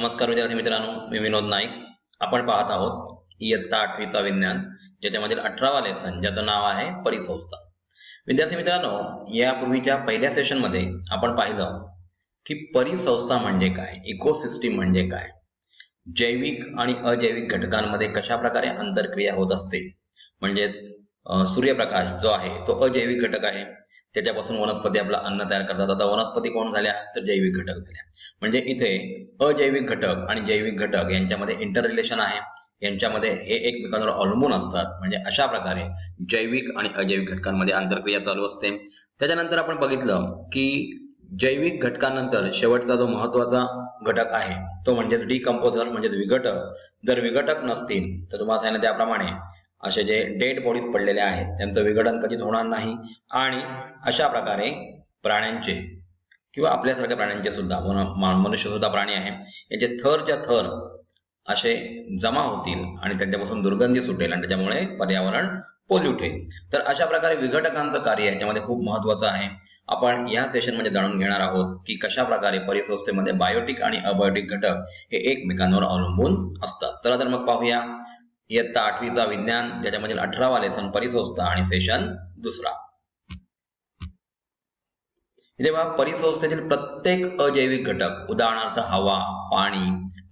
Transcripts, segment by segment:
नमस्कार विद्यार्थी मित्रांनो, मी विनोद नाईक. आपण पाहत आहोत इयत्ता 8वीचा विज्ञान, ज्याच्यामधील 18वा लेसन, ज्याचं नाव आहे परिसंस्था. विद्यार्थी मित्रांनो, यापूर्वीच्या पहिल्या सेशनमध्ये आपण पाहिलं की परिसंस्था म्हणजे काय, इकोसिस्टीम म्हणजे काय, जैविक आणि अजैविक घटकांमध्ये कशा प्रकारे आंतरक्रिया होत असते. म्हणजेच सूर्यप्रकाश जो आहे तो अजैविक घटक आहे, त्याच्यापासून वनस्पती आपला अन्न तयार करतात. आता वनस्पती कोण झाल्या तर जैविक घटक झाल्या. म्हणजे इथे अजैविक घटक आणि जैविक घटक यांच्यामध्ये इंटर रिलेशन आहे, यांच्यामध्ये हे एकमेकांवर अवलंबून असतात. म्हणजे अशा प्रकारे जैविक आणि अजैविक घटकांमध्ये आंतरक्रिया चालू असते. त्याच्यानंतर आपण बघितलं की जैविक घटकांनंतर शेवटचा जो महत्वाचा घटक आहे तो म्हणजे डिकंपोजर, म्हणजे विघटक. जर विघटक नसतील तर तुम्हाला सांगितलं त्याप्रमाणे असे जे डेड बॉडीज पडलेले आहेत त्यांचं विघटन कधीच होणार नाही. आणि अशा प्रकारे प्राण्यांचे किंवा आपल्यासारख्या प्राण्यांचे सुद्धा, मनुष्य सुद्धा प्राणी आहे, याचे थरच्या थर असे जमा होतील आणि त्यांच्यापासून दुर्गंधी सुटेल आणि त्याच्यामुळे पर्यावरण पोल्यूट होईल. तर अशा प्रकारे विघटकांचं कार्य याच्यामध्ये खूप महत्वाचं आहे. आपण या सेशन मध्ये जाणून घेणार आहोत की कशा प्रकारे परिसंस्थेमध्ये बायोटिक आणि अबायोटिक घटक हे एकमेकांवर अवलंबून असतात. चला तर मग पाहूया इयत्ता 8वीचा विज्ञान, ज्याच्यामधील 18वा लेसन परिसंस्था आणि सेशन दुसरा. तेव्हा परिसंस्थेतील प्रत्येक अजैविक घटक, उदाहरणार्थ हवा, पाणी,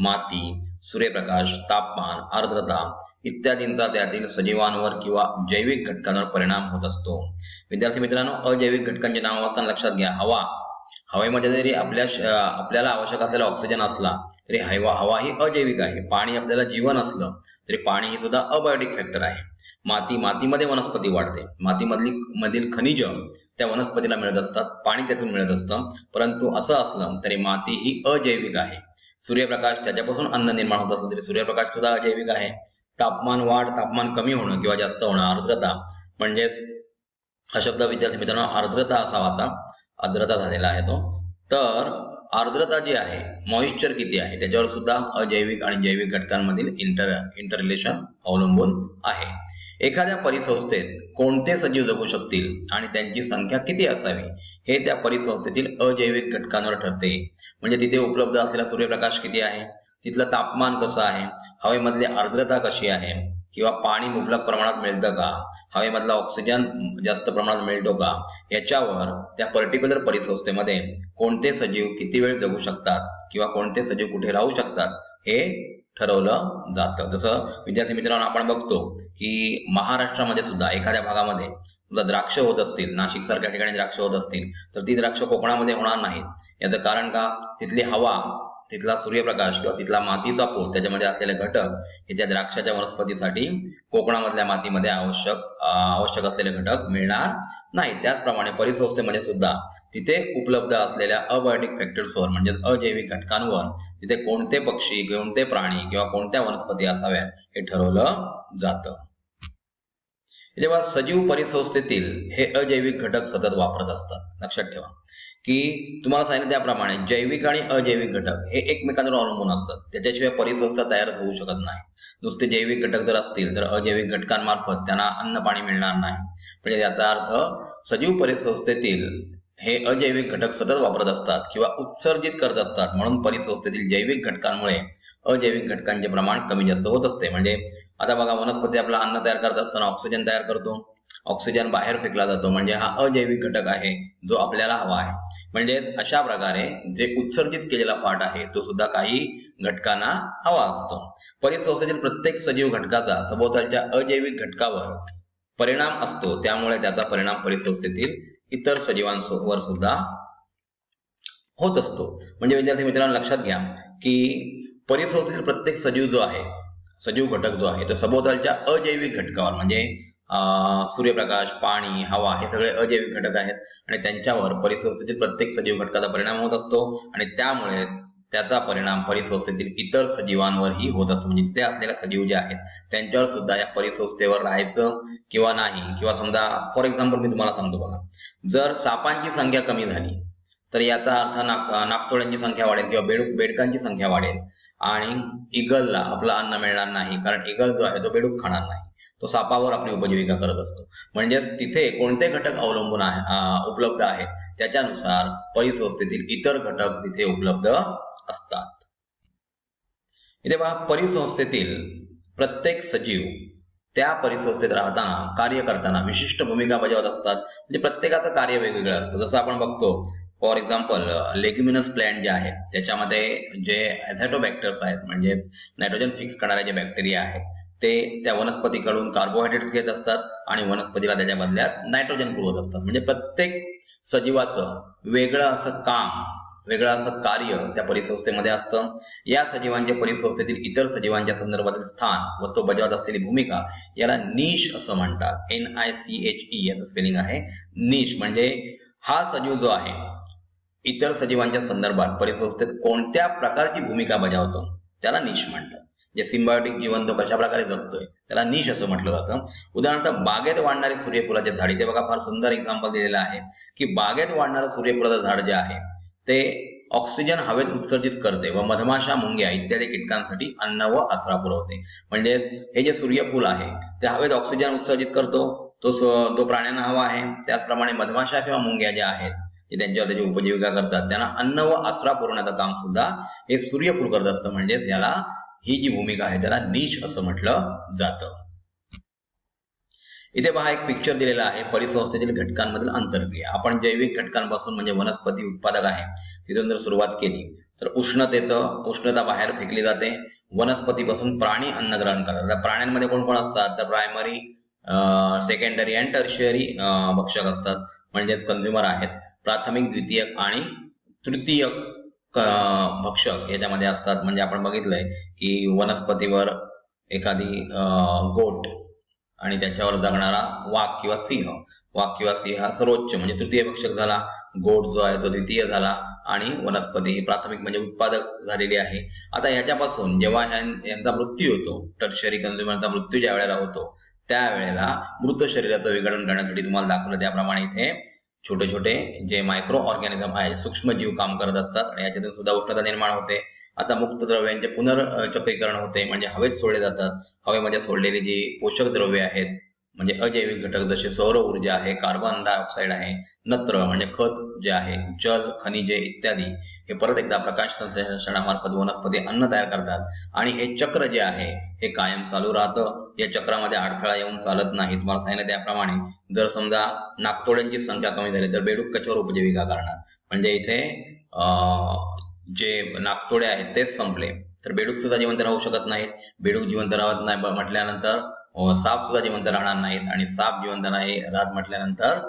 माती, सूर्यप्रकाश, तापमान, आर्द्रता इत्यादींचा त्यातील सजीवांवर किंवा जैविक घटकांवर परिणाम होत असतो. विद्यार्थी मित्रांनो, अजैविक घटकांचे नाव वाचताना लक्षात घ्या. हवेमध्ये जरी आपल्याला आवश्यक असलेला ऑक्सिजन असला तरी हवा ही अजैविक आहे. पाणी आपल्याला जीवन असलं तरी पाणी ही सुद्धा अबायोटिक फॅक्टर आहे. मातीमध्ये वनस्पती वाढते. मातीमधील खनिज त्या वनस्पतीला मिळत असतात, पाणी त्यातून मिळत असतं. परंतु असं असलं तरी माती ही अजैविक आहे. सूर्यप्रकाश, त्याच्यापासून अन्न निर्माण होत असलं तरी सूर्यप्रकाश सुद्धा अजैविक आहे. तापमान वाढ, तापमान कमी होणं किंवा जास्त होणं, आर्द्रता, म्हणजेच हा शब्द विद्यार्थी मित्रांनो आर्द्रता असावाचा, आर्द्रता झालेला आहे तो. तर आर्द्रता जी आहे, मॉइश्चर किती आहे, त्याच्यावर सुद्धा अजैविक आणि जैविक घटकांमधील इंटर रिलेशन अवलंबून आहे. एखाद्या परिसंस्थेत कोणते सजीव जगू शकतील आणि त्यांची संख्या किती असावी हे त्या परिसंस्थेतील अजैविक घटकांवर ठरते. म्हणजे तिथे उपलब्ध असलेला सूर्यप्रकाश किती आहे, तिथलं तापमान कसं आहे, हवेमधली आर्द्रता कशी आहे, किंवा पाणी मुबलक प्रमाणात मिळतं का, हवेमधला ऑक्सिजन जास्त प्रमाणात मिळतो का, याच्यावर त्या पर्टिक्युलर परिसंस्थेमध्ये कोणते सजीव किती वेळ जगू शकतात किंवा कोणते सजीव कुठे राहू शकतात हे ठरवलं जातं. जसं विद्यार्थी मित्रांनो आपण बघतो की महाराष्ट्रामध्ये सुद्धा एखाद्या भागामध्ये सुद्धा द्राक्ष होत असतील, नाशिक सारख्या ठिकाणी द्राक्ष होत असतील तर ती द्राक्ष कोकणामध्ये होणार नाहीत. याचं कारण का, तिथली हवा, तिथला सूर्यप्रकाश किंवा तिथला मातीचा पोत, त्याच्यामध्ये असलेले घटक हे त्या द्राक्षाच्या वनस्पतीसाठी कोकणामधल्या मातीमध्ये आवश्यक असलेले घटक मिळणार नाही. त्याचप्रमाणे परिसंस्थेमध्ये सुद्धा तिथे उपलब्ध असलेल्या अबायोटिक फॅक्टर्सवर, म्हणजे अजैविक घटकांवर तिथे कोणते पक्षी, कोणते प्राणी किंवा कोणत्या वनस्पती असाव्यात हे ठरवलं जातं. तेव्हा सजीव परिसंस्थेतील हे अजैविक घटक सतत वापरत असतात. लक्षात ठेवा की तुम्हाला सांगितलं त्याप्रमाणे जैविक आणि अजैविक घटक हे एकमेकांवर अवलंबून असतात. त्याच्याशिवाय परिसंस्था तयार होऊ शकत नाही. नुसते जैविक घटक जर असतील तर अजैविक घटकांमार्फत त्यांना अन्न पाणी मिळणार नाही. म्हणजे याचा अर्थ सजीव परिसंस्थेतील हे अजैविक घटक सतत वापरत असतात किंवा उत्सर्जित करत असतात. म्हणून परिसंस्थेतील जैविक घटकांमुळे अजैविक घटकांचे प्रमाण कमी जास्त होत असते. म्हणजे आता बघा, वनस्पती आपला अन्न तयार करत असताना ऑक्सिजन तयार करतो, ऑक्सिजन बाहेर फेकला जातो, म्हणजे हा अजैविक घटक आहे जो आपल्याला हवा आहे. म्हणजे अशा प्रकारे जे उत्सर्जित केलेला पार्ट आहे तो सुद्धा काही घटकांना हवा असतो. परिसंस्थेतील प्रत्येक सजीव घटकाचा सभोवतालच्या अजैविक घटकावर परिणाम असतो, त्यामुळे त्याचा परिणाम परिसंस्थेतील इतर सजीवांवर सुद्धा होत असतो. म्हणजे विद्यार्थी मित्रांनो लक्षात घ्या की परिसंस्थेतील प्रत्येक सजीव जो आहे, सजीव घटक जो आहे तो सभोवतालच्या अजैविक घटकावर, म्हणजे सूर्यप्रकाश, पाणी, हवा हे सगळे अजैविक घटक आहेत आणि त्यांच्यावर परिसंस्थेतील प्रत्येक सजीव घटकाचा परिणाम होत असतो आणि त्यामुळे त्याचा परिणाम परिसंस्थेतील इतर सजीवांवरही होत असतो. म्हणजे तिथे असलेल्या सजीव जे आहेत त्यांच्यावर सुद्धा या परिसंस्थेवर राहायचं किंवा नाही, किंवा समजा फॉर एक्झाम्पल मी तुम्हाला सांगतो बघा, जर सापांची संख्या कमी झाली तर याचा अर्थ नाकतोड्यांची संख्या वाढेल किंवा बेडकांची संख्या वाढेल आणि इगलला आपलं अन्न मिळणार नाही, कारण इगल जो आहे तो बेडूक खाणार नाही, तो सापावर आपली उपजीविका करत असतो. म्हणजेच तिथे कोणते घटक अवलंबून उपलब्ध आहेत त्याच्यानुसार परिसंस्थेतील इतर घटक तिथे उपलब्ध असतात. इथे पहा, परिसंस्थेतील प्रत्येक सजीव त्या परिसंस्थेत राहताना, कार्य करताना विशिष्ट भूमिका बजावत असतात. म्हणजे प्रत्येकाचं कार्य वेगवेगळं असतं. जसं आपण बघतो, फॉर एक्झाम्पल लेग्युमिनस प्लॅन्ट जे आहे त्याच्यामध्ये जे ॲझॅटोबॅक्टर्स आहेत, म्हणजेच नायट्रोजन फिक्स करणारे जे बॅक्टेरिया आहेत, ते त्या वनस्पतीकडून कार्बोहायड्रेट्स घेत असतात आणि वनस्पतीला त्याच्या बदल्यात नायट्रोजन पुरवत असतात. म्हणजे प्रत्येक सजीवाचं वेगळं असं काम, वेगळं असं कार्य त्या परिसंस्थेमध्ये असतं. या सजीवांचे परिसंस्थेतील इतर सजीवांच्या संदर्भातील स्थान व तो बजावत असलेली भूमिका याला निश असं म्हणतात. NICHE याचं स्पेलिंग आहे. निश म्हणजे हा सजीव जो आहे इतर सजीवांच्या संदर्भात परिसंस्थेत कोणत्या प्रकारची भूमिका बजावतो त्याला निश म्हणतात. जे सिम्बायोटिक जीवन तो कशा प्रकारे जगतोय त्याला निश असं म्हटलं जातं. उदाहरणार्थ बागेत वाढणारे सूर्यफुलाचे झाड, इथे बघा फार सुंदर एक्झाम्पल दिलेलं आहे की बागेत वाढणारं सूर्यफुलाचं झाड जे आहे ते ऑक्सिजन हवेत उत्सर्जित करते व मधमाशा, मुंग्या इत्यादी कीटकांसाठी अन्न व आसरा पुरवते. म्हणजे हे जे सूर्यफूल आहे ते हवेत ऑक्सिजन उत्सर्जित करतो, तो प्राण्यांना हवा आहे. त्याचप्रमाणे मधमाशा किंवा मुंग्या ज्या आहेत जे त्यांच्यावर त्याची उपजीविका करतात त्यांना अन्न व आसरा पुरवण्याचं काम सुद्धा हे सूर्यफूल करत असतं. म्हणजेच याला ही जी भूमिका आहे त्याला निश असं म्हटलं जातं. इथे पहा, एक पिक्चर दिलेला आहे परिसंस्थेतील घटकांमधील आंतरक्रिया. आपण जैविक घटकांपासून म्हणजे वनस्पती उत्पादक आहे तिथून जर सुरुवात केली तर उष्णता बाहेर फेकली जाते. वनस्पतीपासून प्राणी अन्न ग्रहण करतात. प्राण्यांमध्ये कोण कोण असतात तर प्रायमरी, सेकंडरी अँड टर्शियरी भक्षक असतात, म्हणजेच कंझ्युमर आहेत. प्राथमिक, द्वितीयक आणि तृतीयक भक्षक याच्यामध्ये असतात. म्हणजे आपण बघितलंय की वनस्पतीवर एखादी गोट आणि त्याच्यावर जगणारा वाघ किंवा सिंह हा सर्वोच्च म्हणजे तृतीय भक्षक झाला. गोट जो आहे तो द्वितीय झाला आणि वनस्पती ही प्राथमिक म्हणजे उत्पादक झालेली आहे. आता ह्याच्यापासून जेव्हा यांचा मृत्यू होतो, टर्शियरी कंझ्युमरचा मृत्यू ज्या वेळेला होतो त्यावेळेला मृत शरीराचं विघटन करण्यासाठी तुम्हाला दाखवलं त्याप्रमाणे इथे छोटे छोटे जे मायक्रो ऑर्गॅनिझम आहे, सूक्ष्मजीव काम करत असतात आणि याच्यातून सुद्धा उष्णता निर्माण होते. आता मुक्त द्रव्यांचे पुनर्चक्रीकरण होते, म्हणजे हवेत सोडले जातात. हवेमध्ये सोडलेली जी पोषक द्रव्ये आहेत म्हणजे अजैविक घटक जसे सौर ऊर्जा आहे, कार्बन डायऑक्साईड आहे, नत्र म्हणजे खत जे आहे, जल, खनिजे इत्यादी हे परत एकदा प्रकाश संश्लेषणामार्फत वनस्पती अन्न तयार करतात आणि हे चक्र जे आहे हे कायम चालू राहतं. या चक्रामध्ये अडथळा येऊन चालत नाही. तुम्हाला सांगितलं त्याप्रमाणे जर समजा नाकतोड्यांची संख्या कमी झाली तर बेडूक कशावर उपजीविका करणार? म्हणजे इथे जे नाकतोडे आहेत तेच संपले तर बेडूक सुद्धा जिवंत राहू शकत नाहीत. बेडूक जिवंत राहत नाही म्हटल्यानंतर साप सुद्धा जिवंत राहणार नाहीत आणि साप जिवंत नाही राहत म्हटल्यानंतर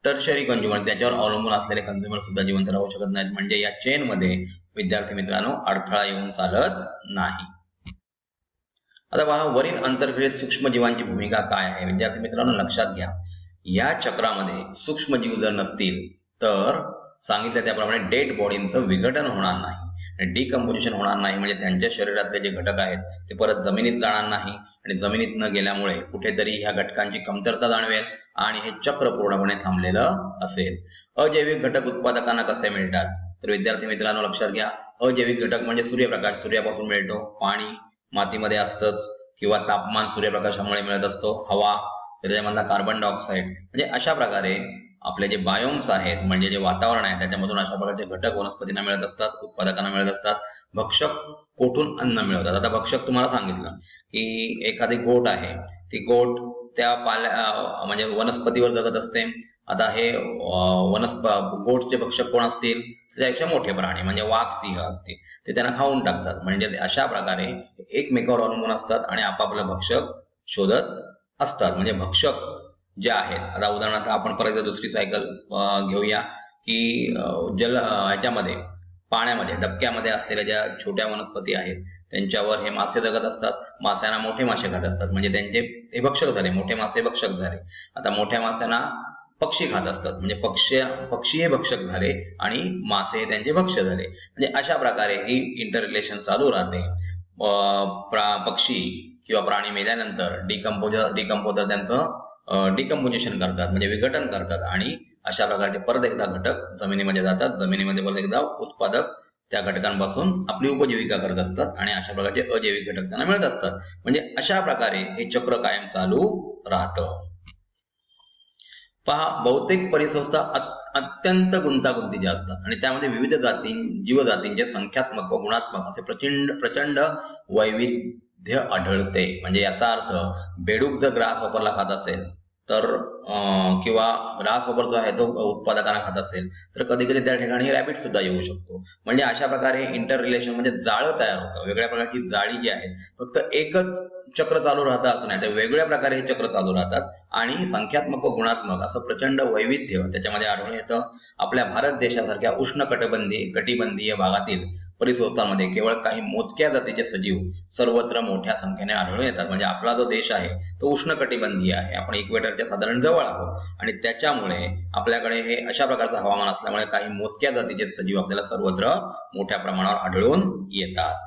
टर्शरी कंझ्युमर त्याच्यावर अवलंबून असलेले कंझ्युमर सुद्धा जिवंत राहू शकत नाहीत. म्हणजे या चेन मध्ये विद्यार्थी मित्रांनो अडथळा येऊन चालत नाही. आता पहा, वरील आंतरक्रियेत सूक्ष्मजीवांची भूमिका काय आहे? विद्यार्थी मित्रांनो लक्षात घ्या, या चक्रामध्ये सूक्ष्मजीव जर नसतील तर सांगितलं त्याप्रमाणे डेड बॉडींचं विघटन होणार नाही, डिकम्पोजिशन होणार नाही. म्हणजे त्यांच्या शरीरातले जे घटक आहेत ते परत जमिनीत जाणार नाही आणि जमिनीत न गेल्यामुळे कुठेतरी ह्या घटकांची कमतरता जाणवेल आणि हे चक्र पूर्णपणे थांबलेलं असेल. अजैविक घटक उत्पादकांना कसे मिळतात? तर विद्यार्थी मित्रांनो लक्षात घ्या, अजैविक घटक म्हणजे सूर्यप्रकाश सूर्यापासून मिळतो, पाणी मातीमध्ये असतंच किंवा तापमान सूर्यप्रकाशामुळे मिळत असतो, हवा त्याच्यामधला कार्बन डायऑक्साईड. म्हणजे अशा प्रकारे आपले जे बायोम्स आहेत म्हणजे जे वातावरण आहे त्याच्यामधून अशा प्रकारचे घटक वनस्पतींना मिळत असतात, उत्पादकांना मिळत असतात. भक्षक कोठून अन्न मिळवतात? आता भक्षक तुम्हाला सांगितलं की एखादी गोट आहे, ती गोट त्या म्हणजे वनस्पतीवर जगत असते. आता हे गोटचे भक्षक कोण असतील? त्यापेक्षा मोठे प्राणी म्हणजे वाघ, सिंह असतील, ते त्यांना खाऊन टाकतात. म्हणजे अशा प्रकारे एकमेकावर अवलंबून असतात आणि आपापलं भक्षक शोधत असतात. म्हणजे भक्षक जे आहेत, आता उदाहरणार्थ आपण परत दुसरी सायकल घेऊया की ह्याच्यामध्ये पाण्यामध्ये डबक्यामध्ये असलेल्या ज्या छोट्या वनस्पती आहेत त्यांच्यावर हे मासे जगत असतात. माशांना मोठे मासे खात असतात, म्हणजे त्यांचे हे भक्षक झाले, मोठे मासे भक्षक झाले. आता मोठ्या माशांना पक्षी खात असतात, म्हणजे पक्षी हे भक्षक झाले आणि मासे त्यांचे भक्ष्य झाले. म्हणजे अशा प्रकारे ही इंटर रिलेशन चालू राहते. पक्षी किंवा प्राणी मेल्यानंतर डिकम्पोजर त्यांचं डिकम्पोजिशन करतात म्हणजे विघटन करतात आणि अशा प्रकारचे परत एकदा घटक जमिनीमध्ये जातात. जमिनीमध्ये परत एकदा उत्पादक त्या घटकांपासून आपली उपजीविका करत असतात आणि अशा प्रकारचे अजैविक घटक त्यांना मिळत असतात. म्हणजे अशा प्रकारे हे चक्र कायम चालू राहतं. पहा, बहुतेक परिसंस्था अत्यंत गुंतागुंतीचे असतात आणि त्यामध्ये विविध जीवजातींचे संख्यात्मक व गुणात्मक असे प्रचंड वैविध्य आढळते. म्हणजे याचा अर्थ बेडूक जर ग्रास हॉपरला खात असेल तर किंवा ग्रास हॉपर जो आहे तो उत्पादकांना खात असेल तर कधी कधी त्या ठिकाणी रॅबिट सुद्धा येऊ शकतो. म्हणजे अशा प्रकारे इंटर रिलेशन मध्ये जाळं तयार होतं. वेगळ्या प्रकारची जाळी जी आहे फक्त एकच चक्र चालू राहतं असं नाही तर वेगळ्या प्रकारे हे चक्र चालू राहतात आणि संख्यात्मक व गुणात्मक असं प्रचंड वैविध्य त्याच्यामध्ये आढळून येतं. आपल्या भारत देशासारख्या कटिबंधीय भागातील परिसंस्थांमध्ये केवळ काही मोजक्या जातीचे सजीव सर्वत्र मोठ्या संख्येने आढळून येतात. म्हणजे आपला जो देश आहे तो उष्णकटिबंधीय आहे. आपण इक्वेटरच्या साधारण जवळ आहोत आणि त्याच्यामुळे आपल्याकडे हे अशा प्रकारचं हवामान असल्यामुळे काही मोजक्या जातीचे सजीव आपल्याला सर्वत्र मोठ्या प्रमाणावर आढळून येतात.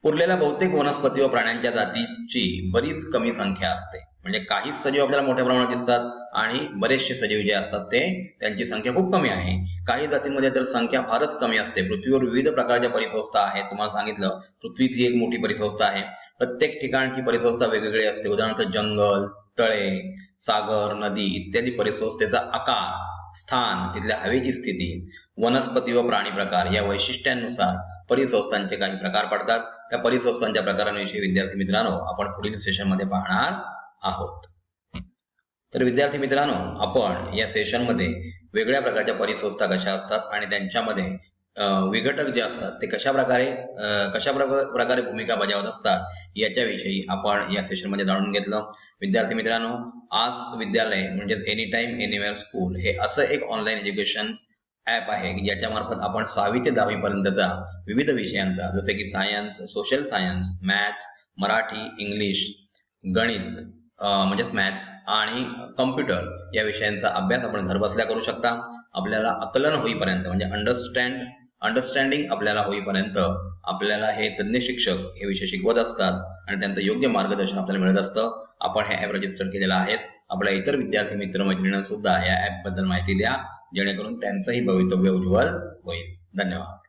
उरलेल्या बहुतेक वनस्पती व प्राण्यांच्या जातीची बरीच कमी संख्या असते. म्हणजे काही सजीव आपल्याला मोठ्या प्रमाणात दिसतात आणि बरेचसे सजीव जे असतात ते त्यांची संख्या खूप कमी आहे. काही जातींमध्ये तर संख्या फारच कमी असते. पृथ्वीवर विविध प्रकारच्या परिसंस्था आहेत. तुम्हाला सांगितलं पृथ्वीच ही एक मोठी परिसंस्था आहे. प्रत्येक ठिकाणची परिसंस्था वेगवेगळी असते. उदाहरणार्थ जंगल, तळे, सागर, नदी इत्यादी परिसंस्थेचा आकार, स्थान, तिथल्या हवेची स्थिती, वनस्पती व प्राणी प्रकार या वैशिष्ट्यांनुसार परिसंस्थांचे काही प्रकार पडतात. त्या परिसंस्थांच्या प्रकारांविषयी विद्यार्थी मित्रांनो आपण पुढील सेशन मध्ये पाहणार आहोत. तर विद्यार्थी मित्रांनो आपण या सेशन मध्ये वेगळ्या प्रकारच्या परिसंस्था कशा असतात आणि त्यांच्यामध्ये विघटक जे असतात ते कशा प्रकारे भूमिका बजावत असतात याच्याविषयी आपण या सेशन मध्ये जाणून घेतलं. विद्यार्थी मित्रांनो आज विद्यालय म्हणजे एनी टाइम एनीवेअर स्कूल हे असं एक ऑनलाईन एज्युकेशन ऍप आहे की ज्याच्या मार्फत आपण 6वी ते 10वी पर्यंतचा विविध विषयांचा जसे की science, social science, maths, Marathi, English, गणित म्हणजेच मॅथ्स आणि कम्प्युटर या विषयांचा अभ्यास आपण घर बसल्या करू शकता. आपल्याला आकलन होईपर्यंत म्हणजे अंडरस्टँडिंग आपल्याला होईपर्यंत आपल्याला हे तज्ञ शिक्षक हे विषय शिकवत असतात आणि त्यांचं योग्य मार्गदर्शन आपल्याला मिळत असतं. आपण हे ऍप रजिस्टर केलेलं आहे. आपल्या इतर विद्यार्थी मित्र मैत्रिणींना सुद्धा या ऍप बद्दल माहिती द्या जेणेकरून त्यांचंही भवितव्य उज्ज्वल होईल. धन्यवाद.